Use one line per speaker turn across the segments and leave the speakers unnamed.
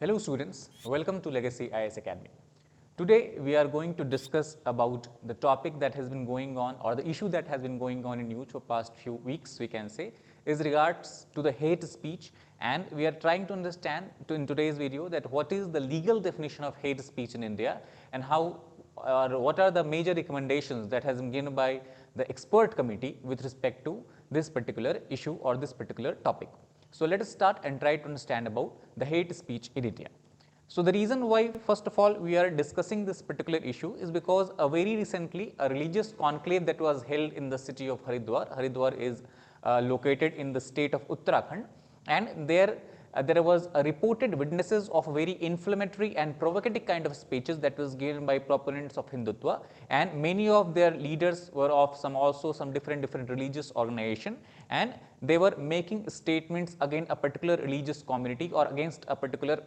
Hello students, welcome to Legacy IAS Academy. Today we are going to discuss about the topic that has been going on, or the issue that has been going on in news for past few weeks, we can say, is regards to the hate speech, and we are trying to understand in today's video that what is the legal definition of hate speech in India and how or what are the major recommendations that has been given by the expert committee with respect to this particular issue or this particular topic. So let us start and try to understand about the hate speech in India. So the reason why first of all we are discussing this particular issue is because very recently a religious conclave that was held in the city of Haridwar. Haridwar is located in the state of Uttarakhand, and there was a reported witnesses of a very inflammatory and provocative kind of speeches that was given by proponents of Hindutva, and many of their leaders were of some different religious organization, and they were making statements against a particular religious community or against a particular,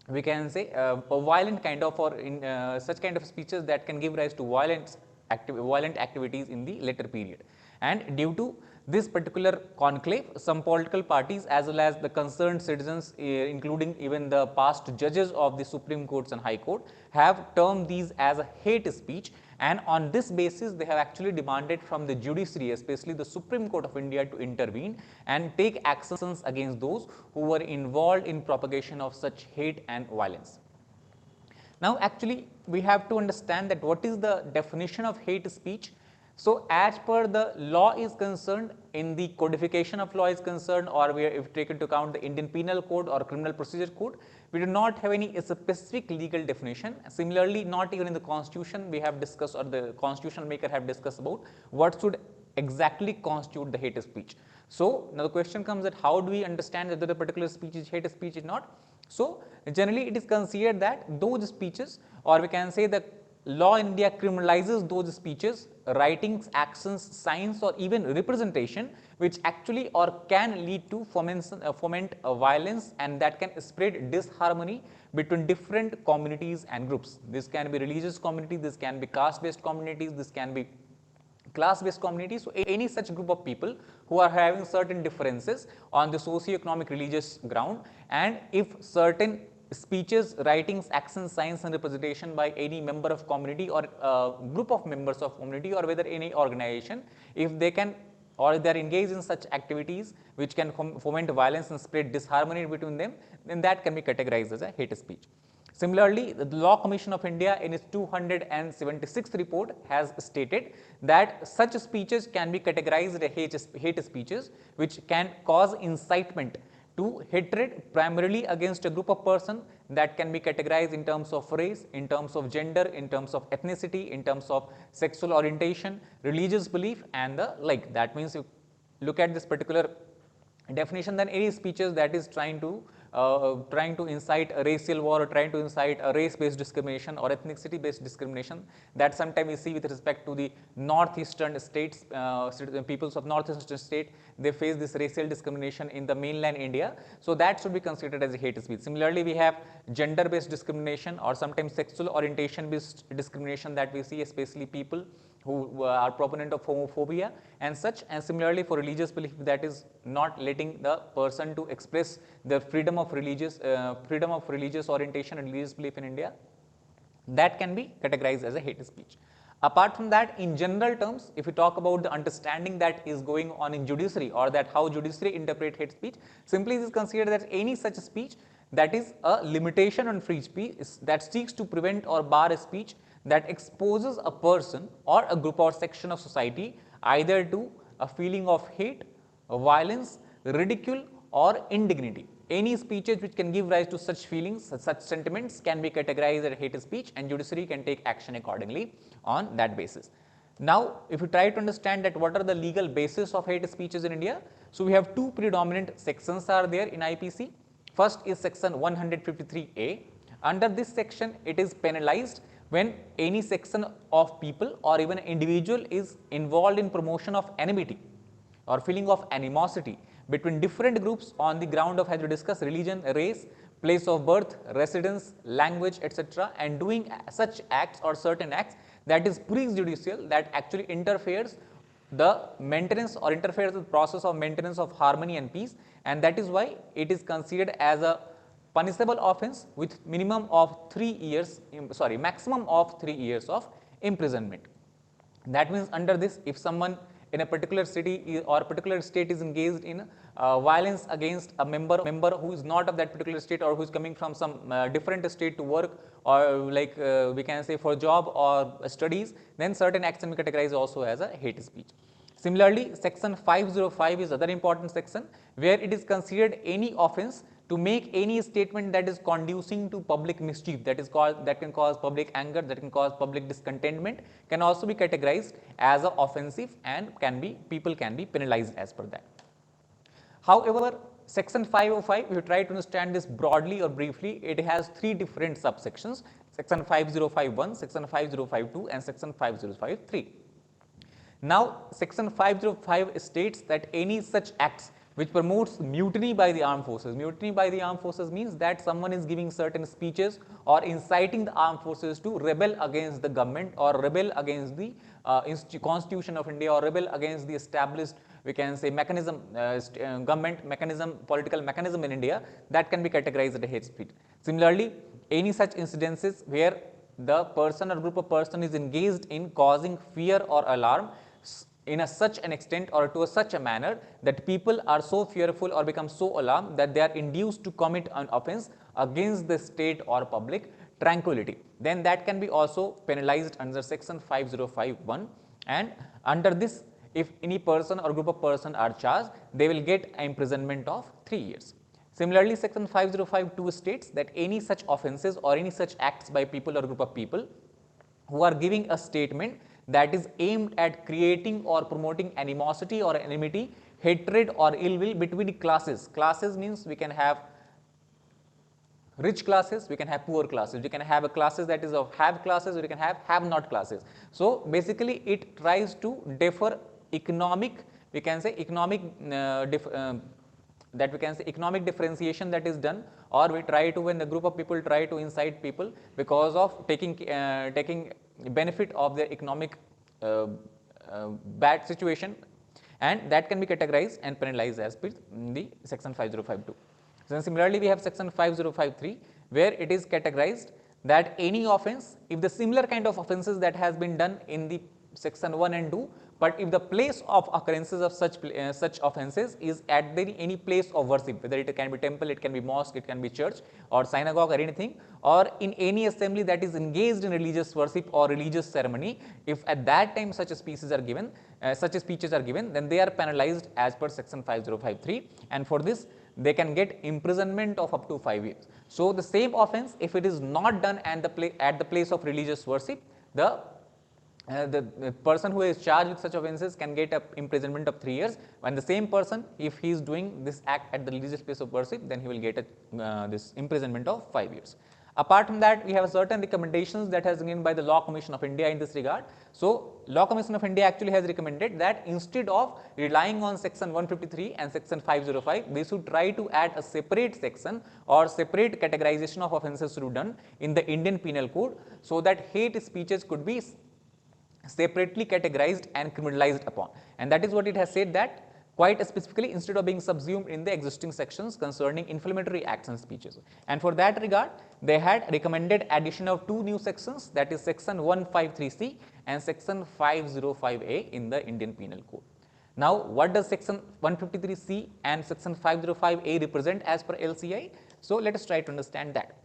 we can say, a violent kind of, or in such kind of speeches that can give rise to violent activities in the later period. And due to this particular conclave, some political parties as well as the concerned citizens, including even the past judges of the Supreme Courts and High Court, have termed these as a hate speech, and on this basis they have actually demanded from the judiciary, especially the Supreme Court of India, to intervene and take actions against those who were involved in propagation of such hate and violence. Now actually we have to understand that what is the definition of hate speech. So as per the law is concerned, in the codification of law is concerned, or if we take into account the Indian Penal Code or Criminal Procedure Code, we do not have any specific legal definition. Similarly, not even in the Constitution we have discussed, or the Constitution maker have discussed about what should exactly constitute the hate speech. So now the question comes that how do we understand whether the particular speech is hate speech or not? So generally it is considered that those speeches, or we can say that law in India criminalizes those speeches, writings, actions, signs, or even representation which actually or can lead to foment violence, and that can spread disharmony between different communities and groups. This can be religious communities, this can be caste-based communities, this can be class-based communities. So any such group of people who are having certain differences on the socio-economic religious ground, and if certain speeches, writings, actions, signs and representation by any member of community or group of members of community, or whether any organization, if they can or they are engaged in such activities which can foment violence and spread disharmony between them, then that can be categorized as a hate speech. Similarly, the Law Commission of India in its 276th report has stated that such speeches can be categorized as hate speeches which can cause incitement to hatred primarily against a group of person, that can be categorized in terms of race, in terms of gender, in terms of ethnicity, in terms of sexual orientation, religious belief and the like. That means you look at this particular definition, then any speeches that is trying to incite a racial war, or trying to incite a race-based discrimination or ethnicity-based discrimination, that sometimes we see with respect to the northeastern states, peoples of northeastern state, they face this racial discrimination in the mainland India. So that should be considered as a hate speech. Similarly, we have gender-based discrimination or sometimes sexual orientation-based discrimination that we see, especially people who are proponent of homophobia and such. And similarly for religious belief, that is not letting the person to express their freedom of religious orientation and religious belief in India, that can be categorized as a hate speech. Apart from that, in general terms, if we talk about the understanding that is going on in judiciary, or that how judiciary interpret hate speech, simply it is considered that any such speech that is a limitation on free speech that seeks to prevent or bar a speech that exposes a person or a group or section of society either to a feeling of hate, violence, ridicule or indignity. Any speeches which can give rise to such feelings, such sentiments, can be categorized as hate speech, and judiciary can take action accordingly on that basis. Now, if you try to understand that what are the legal basis of hate speeches in India, so we have two predominant sections are there in IPC. First is section 153A. Under this section, it is penalized when any section of people or even an individual is involved in promotion of enmity or feeling of animosity between different groups on the ground of, as we discussed, religion, race, place of birth, residence, language, etc., and doing such acts or certain acts that is prejudicial, that actually interferes the maintenance or interferes with the process of maintenance of harmony and peace, and that is why it is considered as a punishable offence with maximum of 3 years of imprisonment. That means under this, if someone in a particular city or particular state is engaged in violence against a member who is not of that particular state or who is coming from some different state to work, or like we can say for job or studies, then certain acts can be categorized also as a hate speech. Similarly, section 505 is other important section where it is considered any offence to make any statement that is conducing to public mischief, that can cause public anger, that can cause public discontentment, can also be categorized as a offensive and people can be penalized as per that. However, section 505, if you try to understand this broadly or briefly, it has 3 different subsections: section 5051, section 5052 and section 5053. Now, section 505 states that any such acts which promotes mutiny by the armed forces. Mutiny by the armed forces means that someone is giving certain speeches or inciting the armed forces to rebel against the government or rebel against the constitution of India or rebel against the established, we can say, mechanism, government mechanism, political mechanism in India, that can be categorized as a hate speech. Similarly, any such incidences where the person or group of person is engaged in causing fear or alarm in such an extent or to such a manner that people are so fearful or become so alarmed that they are induced to commit an offence against the state or public tranquility, then that can be also penalized under section 5051, and under this, if any person or group of person are charged, they will get imprisonment of 3 years. Similarly, section 5052 states that any such offences or any such acts by people or group of people who are giving a statement that is aimed at creating or promoting animosity or enmity, hatred or ill will between classes. Classes means we can have rich classes, we can have poor classes, we can have a classes that is of have classes, we can have not classes. So basically it tries to differ economic, we can say economic economic differentiation that is done, or we try to, when the group of people try to incite people because of taking benefit of their economic bad situation, and that can be categorized and penalized as per the section 5052. So similarly, we have section 5053 where it is categorized that any offence, if the similar kind of offences that has been done in the section 1 and 2, but if the place of occurrences of such offences is at any place of worship, whether it can be temple, it can be mosque, it can be church or synagogue or anything, or in any assembly that is engaged in religious worship or religious ceremony, if at that time such speeches are given, then they are penalized as per section 5053, and for this they can get imprisonment of up to 5 years. So the same offence, if it is not done at the place of religious worship, the person who is charged with such offences can get a imprisonment of 3 years, and the same person, if he is doing this act at the religious place of worship, then he will get this imprisonment of 5 years. Apart from that, we have certain recommendations that has been given by the Law Commission of India in this regard. So Law Commission of India actually has recommended that instead of relying on section 153 and section 505, they should try to add a separate section or separate categorization of offences to be done in the Indian Penal Code, so that hate speeches could be separately categorized and criminalized upon. And that is what it has said, that quite specifically, instead of being subsumed in the existing sections concerning inflammatory acts and speeches. And for that regard, they had recommended addition of 2 new sections, that is section 153C and section 505A in the Indian Penal Code. Now, what does section 153C and section 505A represent as per LCI? So let us try to understand that.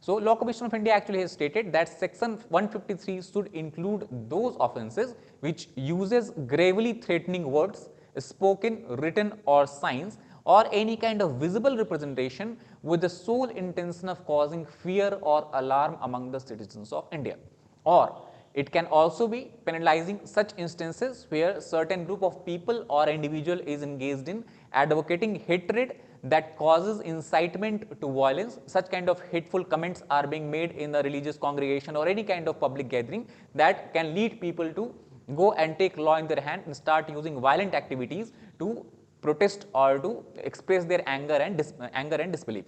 So Law Commission of India actually has stated that section 153 should include those offences which uses gravely threatening words, spoken, written or signs, or any kind of visible representation with the sole intention of causing fear or alarm among the citizens of India. Or it can also be penalizing such instances where certain group of people or individual is engaged in advocating hatred that causes incitement to violence. Such kind of hateful comments are being made in a religious congregation or any kind of public gathering that can lead people to go and take law in their hand and start using violent activities to protest or to express their anger and disbelief.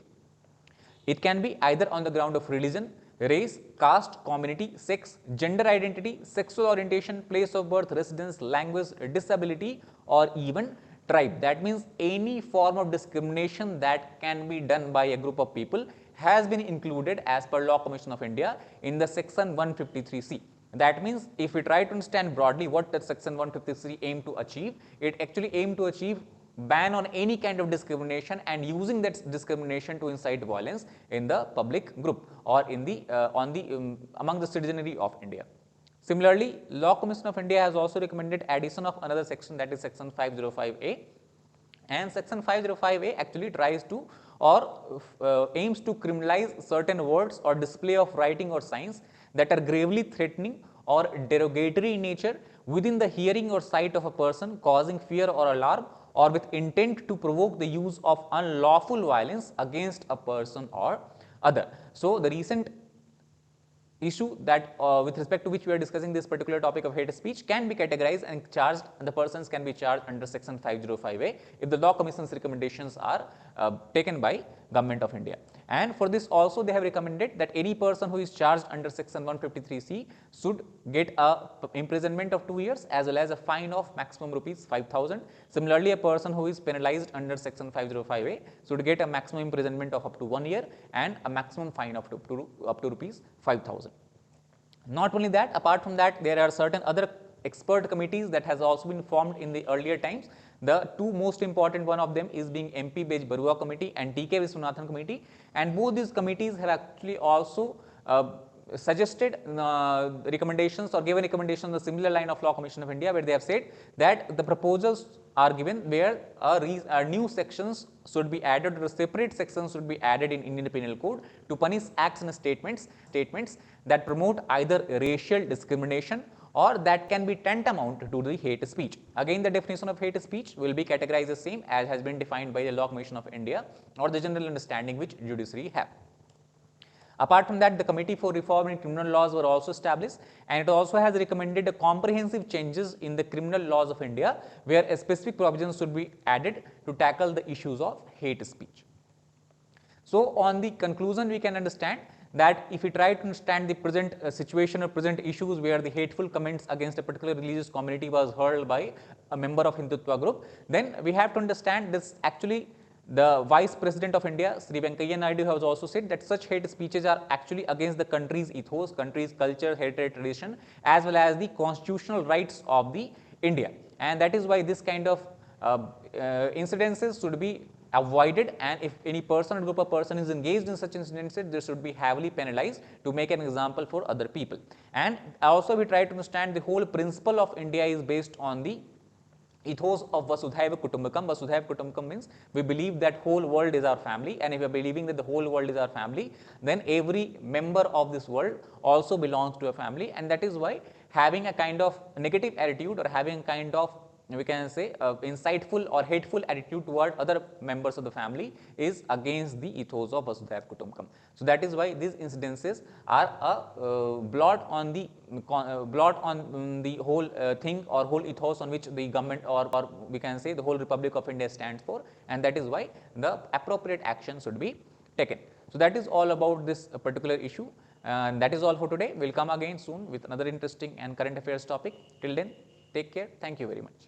It can be either on the ground of religion, race, caste, community, sex, gender identity, sexual orientation, place of birth, residence, language, disability, or even tribe. That means any form of discrimination that can be done by a group of people has been included as per Law Commission of India in the section 153C. That means if we try to understand broadly what that section 153 aim to achieve, it actually aim to achieve ban on any kind of discrimination and using that discrimination to incite violence in the public group or in the among the citizenry of India. Similarly, Law Commission of India has also recommended addition of another section, that is section 505A, and section 505A actually tries to or aims to criminalize certain words or display of writing or signs that are gravely threatening or derogatory in nature within the hearing or sight of a person, causing fear or alarm, or with intent to provoke the use of unlawful violence against a person or other. So, the recent issue that with respect to which we are discussing this particular topic of hate speech can be categorized and charged, and the persons can be charged under section 505A if the Law Commission's recommendations are taken by Government of India. And for this also they have recommended that any person who is charged under section 153C should get a imprisonment of 2 years as well as a fine of maximum rupees 5,000. Similarly, a person who is penalized under section 505A should get a maximum imprisonment of up to 1 year and a maximum fine of up to rupees 5,000. Not only that, apart from that, there are certain other expert committees that has also been formed in the earlier times. The two most important one of them is being MP Bej Barua Committee and TK Viswanathan Committee, and both these committees have actually also suggested recommendations or given recommendations on the similar line of Law Commission of India, where they have said that the proposals are given where new sections should be added, or separate sections should be added in Indian Penal Code to punish acts and statements that promote either racial discrimination or that can be tantamount to the hate speech. Again, the definition of hate speech will be categorized the same as has been defined by the Law Commission of India or the general understanding which judiciary have. Apart from that, the Committee for Reform in Criminal Laws were also established, and it also has recommended a comprehensive changes in the criminal laws of India, where a specific provisions should be added to tackle the issues of hate speech. So, on the conclusion, we can understand that if we try to understand the present situation or present issues where the hateful comments against a particular religious community was hurled by a member of Hindutva group, then we have to understand this actually the Vice President of India, Sri Venkaiah Naidu, has also said that such hate speeches are actually against the country's ethos, country's culture, heritage, tradition, as well as the constitutional rights of the India. And that is why this kind of incidences should be avoided, and if any person or group of person is engaged in such incidences, they should be heavily penalized to make an example for other people. And also we try to understand the whole principle of India is based on the ethos of Vasudhaiva Kutumbakam. Vasudhaiva Kutumbakam means we believe that whole world is our family, and if we are believing that the whole world is our family, then every member of this world also belongs to a family, and that is why having a kind of negative attitude or having a kind of, we can say, insightful or hateful attitude toward other members of the family is against the ethos of Vasudhaiva Kutumbakam. So that is why these incidences are a blot on the whole thing or whole ethos on which the government or we can say the whole Republic of India stands for, and that is why the appropriate action should be taken. So that is all about this particular issue, and that is all for today. We will come again soon with another interesting and current affairs topic. Till then, take care. Thank you very much.